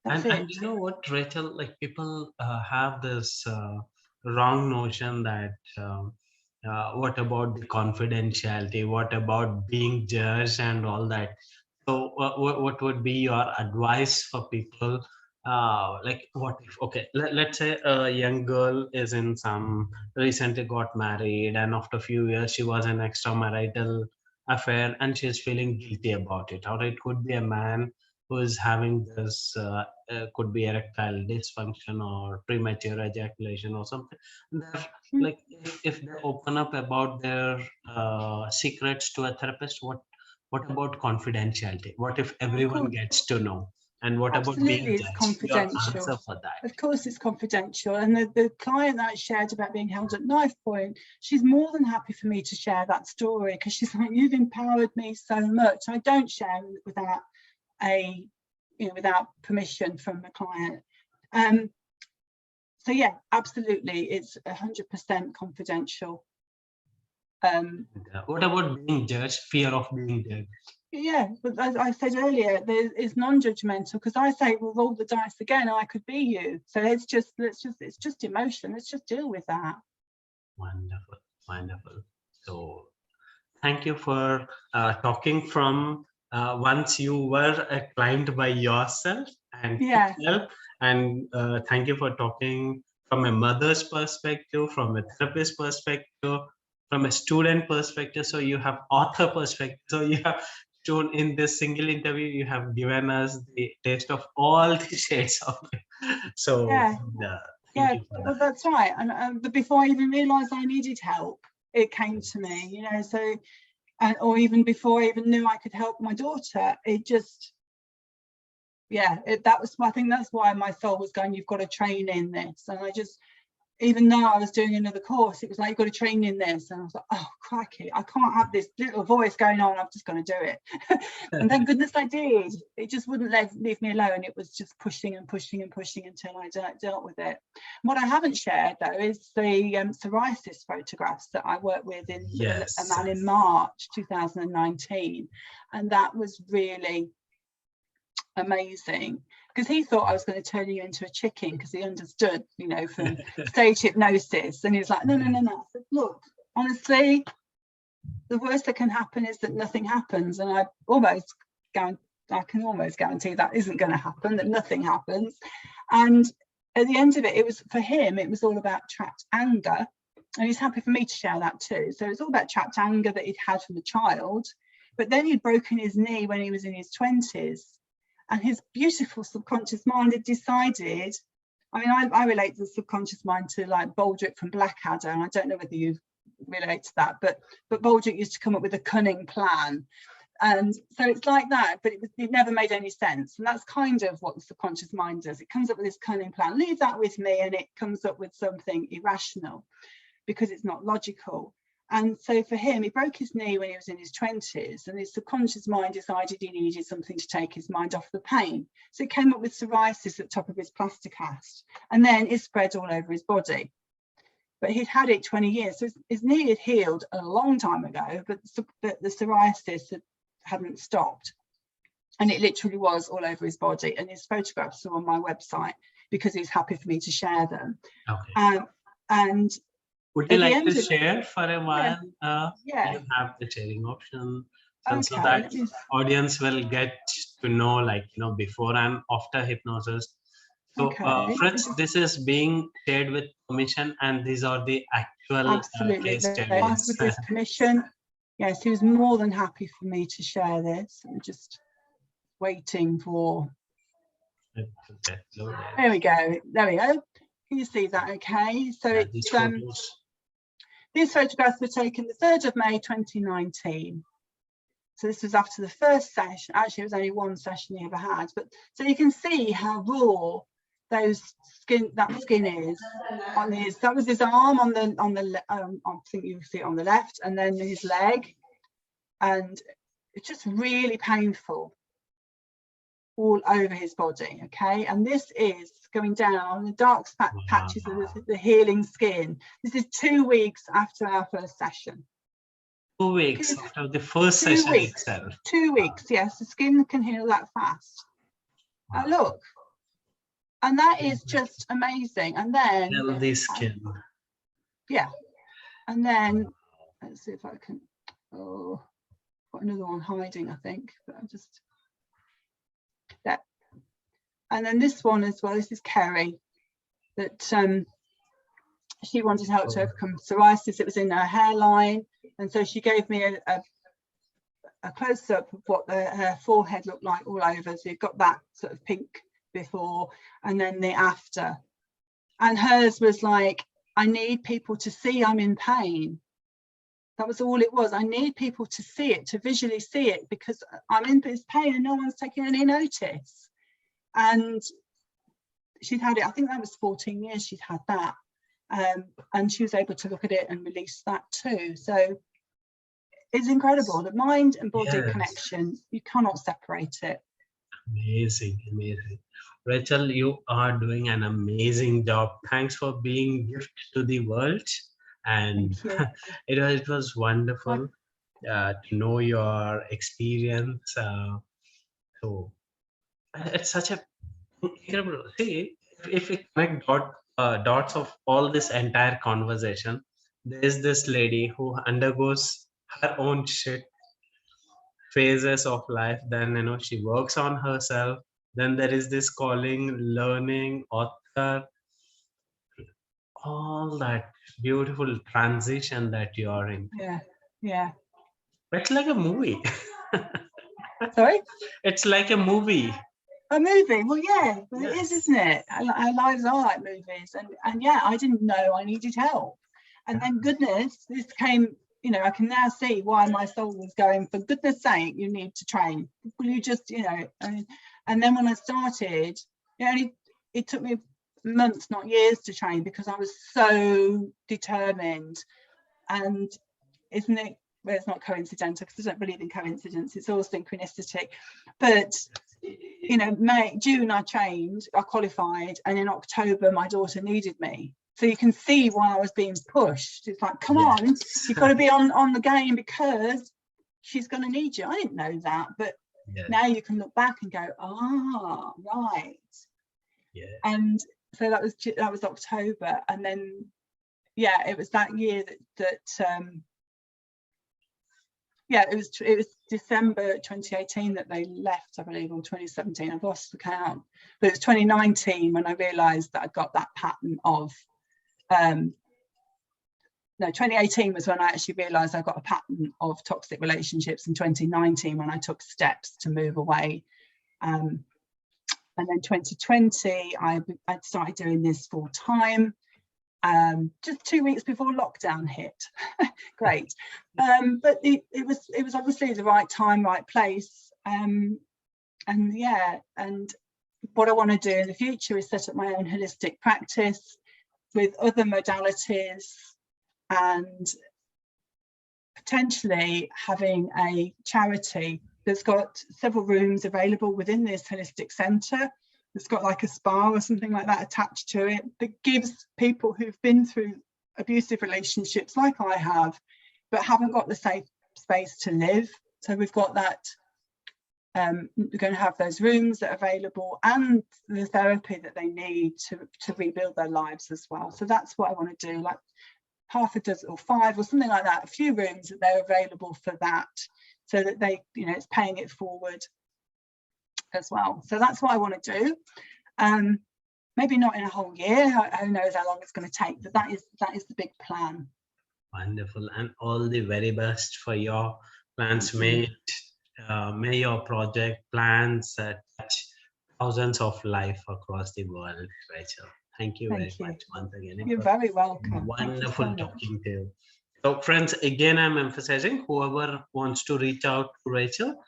That's And it. you know what, Rachel, like people have this wrong notion that what about the confidentiality? What about being judged and all that? So what would be your advice for people? Like what if, okay, let's say a young girl is in some, recently got married, and after a few years she was in extramarital affair and she's feeling guilty about it. Or it could be a man who is having this could be erectile dysfunction or premature ejaculation or something. They're, like if they open up about their secrets to a therapist, what about confidentiality? What if Of everyone course, gets to know? And what about being absolutely, it's judged? Your confidential. answer for that? Of course, it's confidential. And the client that I shared about being held at knife point, she's more than happy for me to share that story because she's like, you've empowered me so much. I don't share without without permission from the client. So yeah, absolutely, it's 100% confidential. What about being judged? Fear of being judged? Yeah, but as I said earlier, there is non-judgmental because I say, well, roll the dice again, I could be you. So it's just emotion. Let's just deal with that. Wonderful, wonderful. So thank you for talking from once you were a client by yourself and took Yeah, help. And thank you for talking from a mother's perspective, from a therapist perspective, from a student perspective. So you have author perspective. So you have shown in this single interview, you have given us the taste of all the shades of it. So thank yeah, you for well, that. that's right. And but before I even realised I needed help, it came to me, you know. So, or even before I even knew I could help my daughter, it just, yeah, that was, I think that's why my soul was going, you've got to train in this. And I just, even though I was doing another course, it was like, you've got to train in this. And I was like, oh, crikey, I can't have this little voice going on. I'm just going to do it. And thank goodness I did. It just wouldn't leave me alone. It was just pushing and pushing and pushing until I dealt with it. What I haven't shared, though, is the psoriasis photographs that I worked with a man in March 2019. And that was really amazing, because he thought I was going to turn you into a chicken, because he understood, you know, from stage hypnosis. And he was like, no. I said, look, honestly, the worst that can happen is that nothing happens. And I can almost guarantee that isn't going to happen, that nothing happens. And at the end of it, it was, for him, it was all about trapped anger. And he's happy for me to share that too. So it's all about trapped anger that he'd had from a child. But then he'd broken his knee when he was in his 20s. And his beautiful subconscious mind had decided, I mean, I relate the subconscious mind to like Baldrick from Blackadder, and I don't know whether you relate to that, but Baldrick used to come up with a cunning plan. And so it's like that, but it never made any sense. And that's kind of what the subconscious mind does. It comes up with this cunning plan, leave that with me, and it comes up with something irrational because it's not logical. And so for him, he broke his knee when he was in his 20s, and his subconscious mind decided he needed something to take his mind off the pain. So it came up with psoriasis at the top of his plaster cast, and then it spread all over his body. But he'd had it 20 years, so his knee had healed a long time ago, but the psoriasis hadn't stopped. And it literally was all over his body. And his photographs are on my website because he's happy for me to share them. Okay. And would you like to share for a while? Yeah. You have the sharing option, so that audience will get to know, like, you know, before and after hypnosis. So, friends, this is being shared with permission, and these are the actual case studies. With his permission. Yes, he was more than happy for me to share this. I'm just waiting for. There we go. There we go. Can you see that? Okay. So it's these photographs were taken the 3rd of May 2019. So this was after the first session. Actually, it was only one session he ever had. But so you can see how raw that skin is on his. That was his arm on the. I think you see it on the left, and then his leg, and it's just really painful all over his body. Okay, and this is going down the dark patches of the healing skin. This is 2 weeks after our first session. 2 weeks after the first session itself. 2 weeks, yes. The skin can heal that fast. Look, and that is just amazing. And then healthy skin. Yeah, and then let's see if I can. Oh, got another one hiding, I think. But I'm just. Yeah. And then this one as well, this is Kerry, that she wanted help to overcome psoriasis. It was in her hairline, and so she gave me a close-up of what her forehead looked like all over. So you've got that sort of pink before and then the after. And hers was like, I need people to see I'm in pain. That was all it was. I need people to see it, to visually see it, because I'm in this pain and no one's taking any notice. And she'd had it, I think that was 14 years she'd had that. And she was able to look at it and release that too. So it's incredible. The mind and body connection, you cannot separate it. Amazing, amazing. Rachel, you are doing an amazing job. Thanks for being gift to the world. And it was wonderful to know your experience. So it's such a incredible. See, if we connect dots of all this entire conversation, there's this lady who undergoes her own shit phases of life. Then, you know, she works on herself. Then there is this calling, learning, author, all that beautiful transition that you are in. Yeah. It's like a movie. Sorry? It's like a movie. A movie? Well, yeah, well, it is, isn't it? Our lives are like movies. And yeah, I didn't know I needed help. And then goodness, this came, you know, I can now see why my soul was going, for goodness sake, you need to train. Will you just, you know, and then when I started, it took me months, not years, to train because I was so determined. And isn't it, well, it's not coincidental because I don't believe in coincidence, it's all synchronicity. But you know, June I trained, I qualified, and in October my daughter needed me. So you can see why I was being pushed. It's like, come on, you've got to be on the game because she's going to need you. I didn't know that, but now you can look back and go, ah, right. Yeah. And so that was October, and then it was that year that it was December 2018 that they left, I believe, or 2017. I've lost the count. But it was 2019 when I realised that I got that pattern of, 2018 was when I actually realised I got a pattern of toxic relationships. In 2019 when I took steps to move away. And then 2020, I started doing this full time. Just 2 weeks before lockdown hit. Great. But it was obviously the right time, right place. And what I want to do in the future is set up my own holistic practice with other modalities, and potentially having a charity that's got several rooms available within this holistic centre. It's got like a spa or something like that attached to it, that gives people who've been through abusive relationships like I have, but haven't got the safe space to live. So we've got that, we're going to have those rooms that are available and the therapy that they need to rebuild their lives as well. So that's what I want to do, like half a dozen or 5 or something like that, a few rooms that they're available for that, so that they, you know, it's paying it forward as well. So that's what I want to do. Maybe not in a whole year, who knows how long it's going to take, but that is the big plan. Wonderful, and all the very best for your plans. May your project plans touch thousands of life across the world, Rachel. Thank you very much once again. You're very welcome. Wonderful talking to you. So friends, again, I'm emphasizing, whoever wants to reach out to Rachel,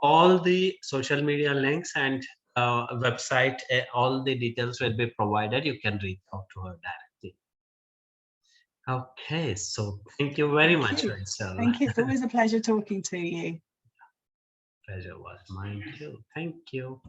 all the social media links and website, all the details will be provided. You can reach out to her directly. Okay, so thank you very much, Rachel. Thank you. It's always a pleasure talking to you. Pleasure was mine too. Thank you.